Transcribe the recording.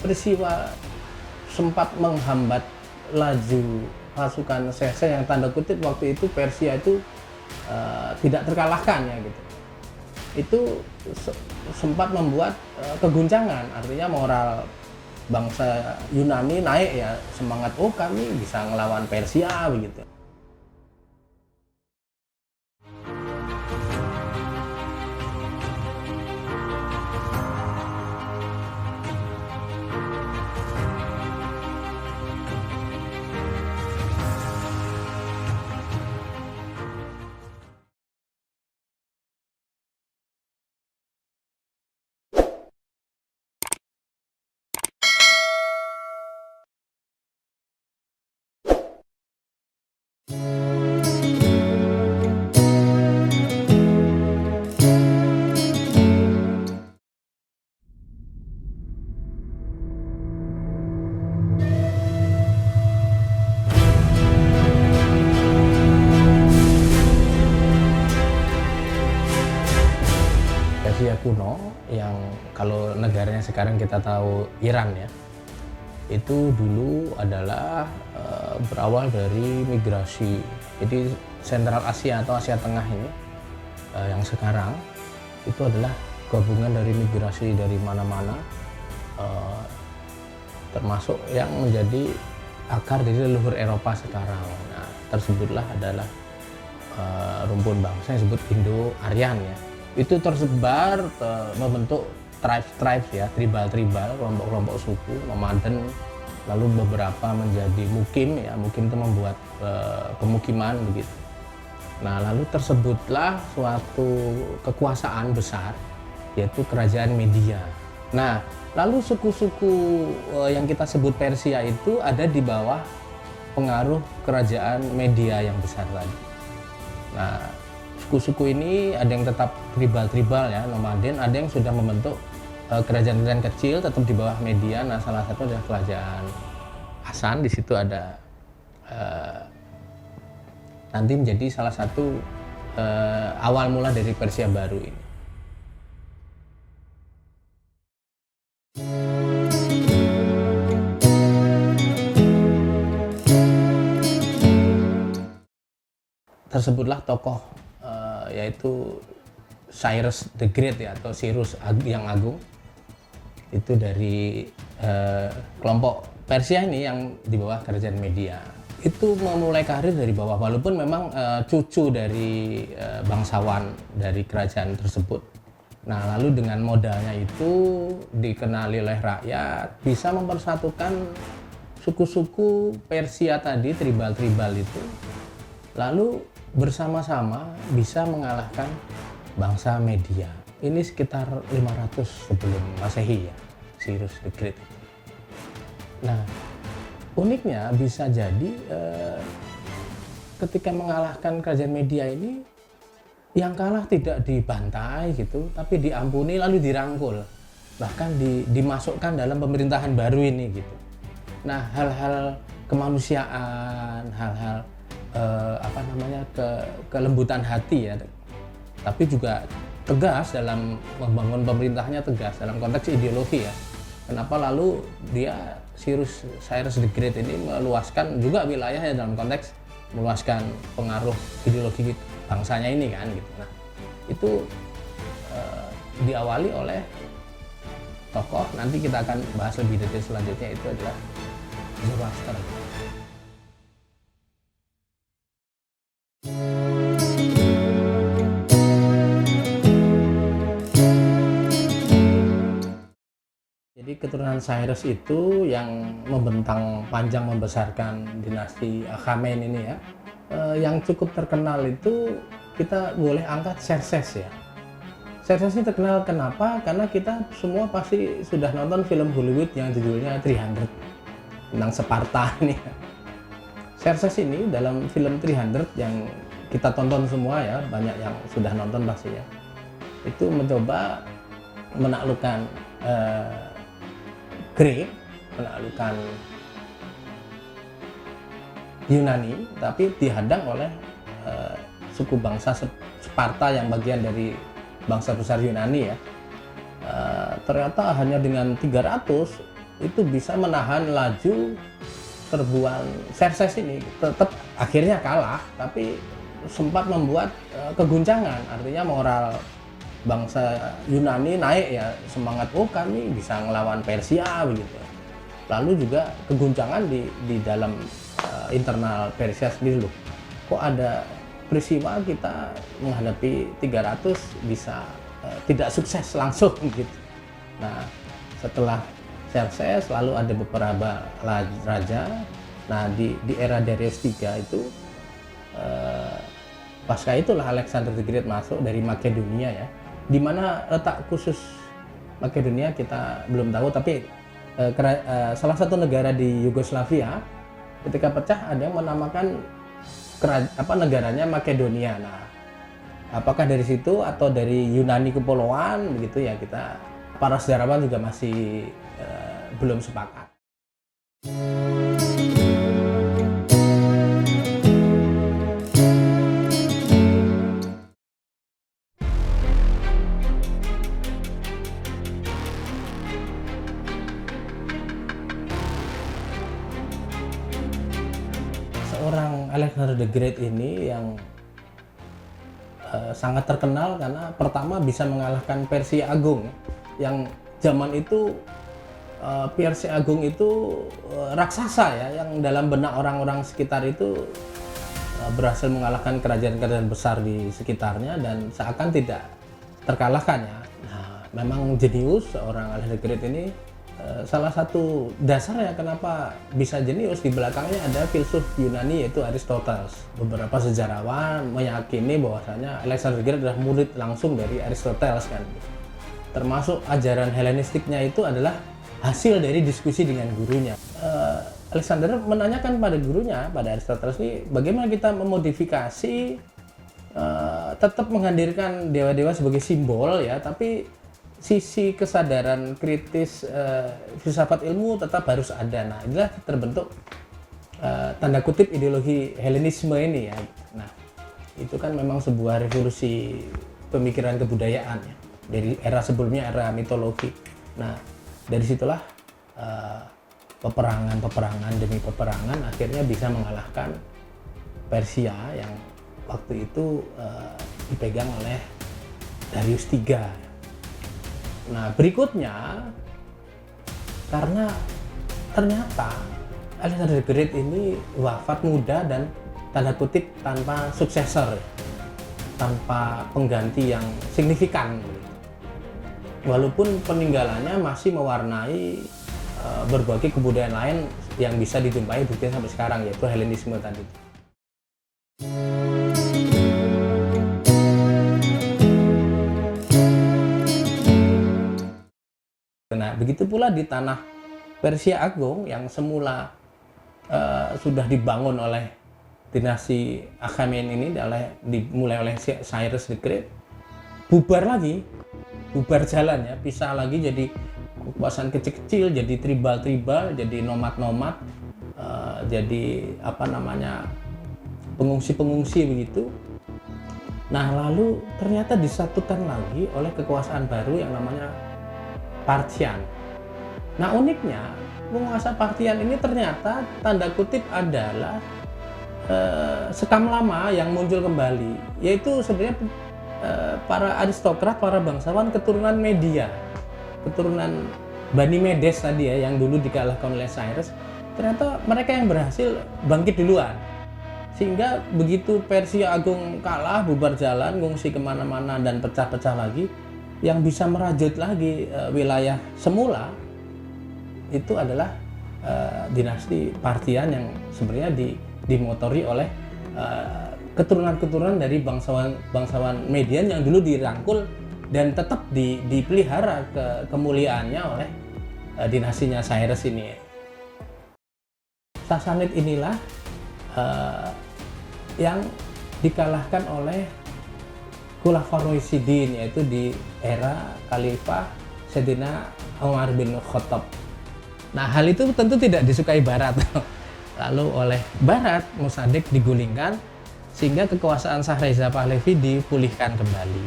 peristiwa sempat menghambat laju pasukan Caesar yang tanda kutip waktu itu Persia itu tidak terkalahkan ya gitu. Itu sempat membuat keguncangan, artinya moral bangsa Yunani naik ya, semangat oh kami bisa ngelawan Persia begitu. Persia kuno yang kalau negaranya sekarang kita tahu Iran ya, itu dulu adalah berawal dari migrasi. Jadi Sentral Asia atau Asia Tengah ini yang sekarang itu adalah gabungan dari migrasi dari mana-mana, termasuk yang menjadi akar dari leluhur Eropa sekarang. Nah, tersebutlah adalah rumpun bangsa yang disebut Indo-Aryan ya. Itu tersebar membentuk tribes ya, tribal, kelompok-kelompok suku, nomaden, lalu beberapa menjadi mukim ya, mukim itu membuat pemukiman begitu. Nah, lalu tersebutlah suatu kekuasaan besar, yaitu kerajaan Media. Nah, lalu suku-suku yang kita sebut Persia itu ada di bawah pengaruh kerajaan Media yang besar tadi. Nah, suku-suku ini ada yang tetap tribal ya, nomaden, ada yang sudah membentuk kerajaan-kerajaan kecil tetap di bawah Media. Nah, salah satu adalah kerajaan Hasan. Di situ ada nanti menjadi salah satu awal mula dari Persia baru ini. Tersebutlah tokoh yaitu Cyrus the Great ya, atau Cyrus yang Agung. Itu dari kelompok Persia ini yang di bawah kerajaan Media. Itu memulai karir dari bawah, walaupun memang cucu dari bangsawan dari kerajaan tersebut. Nah, lalu dengan modalnya itu dikenali oleh rakyat, bisa mempersatukan suku-suku Persia tadi, tribal-tribal itu, lalu bersama-sama bisa mengalahkan bangsa Media. Ini sekitar 500 sebelum Masehi ya, Cyrus the Great. Nah, uniknya bisa jadi ketika mengalahkan kerajaan Media ini, yang kalah tidak dibantai gitu, tapi diampuni lalu dirangkul, bahkan dimasukkan dalam pemerintahan baru ini gitu. Nah, hal-hal kemanusiaan, hal-hal kelembutan hati ya, tapi juga tegas dalam membangun pemerintahnya, tegas dalam konteks ideologi ya. Kenapa lalu dia Cyrus the Great ini meluaskan juga wilayahnya dalam konteks meluaskan pengaruh ideologi bangsanya ini kan gitu. Nah, itu diawali oleh tokoh, nanti kita akan bahas lebih detail selanjutnya, itu adalah Zoroaster. Jadi keturunan Cyrus itu yang membentang panjang membesarkan dinasti Achaemen ini ya. Yang cukup terkenal itu kita boleh angkat Xerxes ya. Xerxes ini terkenal kenapa? Karena kita semua pasti sudah nonton film Hollywood yang judulnya 300 tentang Sparta ini. Xerxes ini dalam film 300 yang kita tonton semua ya, banyak yang sudah nonton pasti ya, itu mencoba menaklukkan Greek, menaklukkan Yunani, tapi dihadang oleh suku bangsa Sparta yang bagian dari bangsa besar Yunani ya. Ternyata hanya dengan 300 itu bisa menahan laju serbuan Xerxes ini. Tetap akhirnya kalah, tapi sempat membuat keguncangan, artinya moral bangsa Yunani naik ya, semangat, oh kami bisa ngelawan Persia begitu. Lalu juga keguncangan di dalam internal Persia sendiri, loh kok ada peristiwa kita menghadapi 300 bisa tidak sukses langsung gitu. Nah, setelah Xerxes lalu ada beberapa raja. Nah, di era Darius III itu pasca itulah Alexander the Great masuk dari Makedonia ya. Di mana letak khusus Makedonia kita belum tahu, tapi salah satu negara di Yugoslavia ketika pecah ada yang menamakan negaranya Makedonia. Nah, apakah dari situ atau dari Yunani Kepulauan begitu ya, kita para sejarawan juga masih belum sepakat. Seorang Alexander the Great ini yang sangat terkenal karena pertama bisa mengalahkan Persia Agung, yang zaman itu Persia Agung itu raksasa ya, yang dalam benak orang-orang sekitar itu berhasil mengalahkan kerajaan-kerajaan besar di sekitarnya dan seakan tidak terkalahkan ya. Nah, memang jenius seorang Alexander the Great ini. Salah satu dasarnya kenapa bisa jenius, di belakangnya ada filsuf Yunani yaitu Aristoteles. Beberapa sejarawan meyakini bahwasanya Alexander the Great adalah murid langsung dari Aristoteles kan. Termasuk ajaran Helenistiknya itu adalah hasil dari diskusi dengan gurunya. Alexander menanyakan pada gurunya, pada Aristoteles ini, bagaimana kita memodifikasi tetap menghadirkan dewa-dewa sebagai simbol ya, tapi sisi kesadaran kritis filsafat ilmu tetap harus ada. Nah, inilah terbentuk tanda kutip ideologi Helenisme ini ya. Nah, itu kan memang sebuah revolusi pemikiran kebudayaan ya, dari era sebelumnya, era mitologi. Nah, dari situlah peperangan demi peperangan akhirnya bisa mengalahkan Persia yang waktu itu dipegang oleh Darius III. Nah, berikutnya karena ternyata Alexander the Great ini wafat muda dan tanda kutip tanpa suksesor, tanpa pengganti yang signifikan. Walaupun peninggalannya masih mewarnai berbagai kebudayaan lain yang bisa dijumpai buktinya sampai sekarang, yaitu Helenisme tadi. Nah, begitu pula di tanah Persia Agung yang semula sudah dibangun oleh dinasti Achaemen ini, dimulai oleh Cyrus the Great, bubar jalan ya, pisah lagi jadi kekuasaan kecil-kecil, jadi tribal-tribal, jadi nomad-nomad, jadi pengungsi-pengungsi begitu. Nah, lalu ternyata disatukan lagi oleh kekuasaan baru yang namanya Parthian. Nah, uniknya penguasa Parthian ini ternyata tanda kutip adalah sekam lama yang muncul kembali, yaitu sebenarnya para aristokrat, para bangsawan keturunan Media, keturunan Bani Medes tadi ya, yang dulu dikalahkan oleh Cyrus. Ternyata mereka yang berhasil bangkit duluan, sehingga begitu Persia Agung kalah, bubar jalan, ngungsi kemana-mana dan pecah-pecah lagi, yang bisa merajut lagi wilayah semula itu adalah dinasti Parthian yang sebenarnya dimotori oleh keturunan-keturunan dari bangsawan Median yang dulu dirangkul dan tetap dipelihara kemuliaannya oleh dinastinya Cyrus ini. Sasanid inilah yang dikalahkan oleh Khulafaur Rasyidin, yaitu di era Khalifah Sayyidina Umar bin Khattab. Nah, hal itu tentu tidak disukai Barat. Lalu oleh Barat, Mossadegh digulingkan sehingga kekuasaan Shah Reza Pahlavi dipulihkan kembali.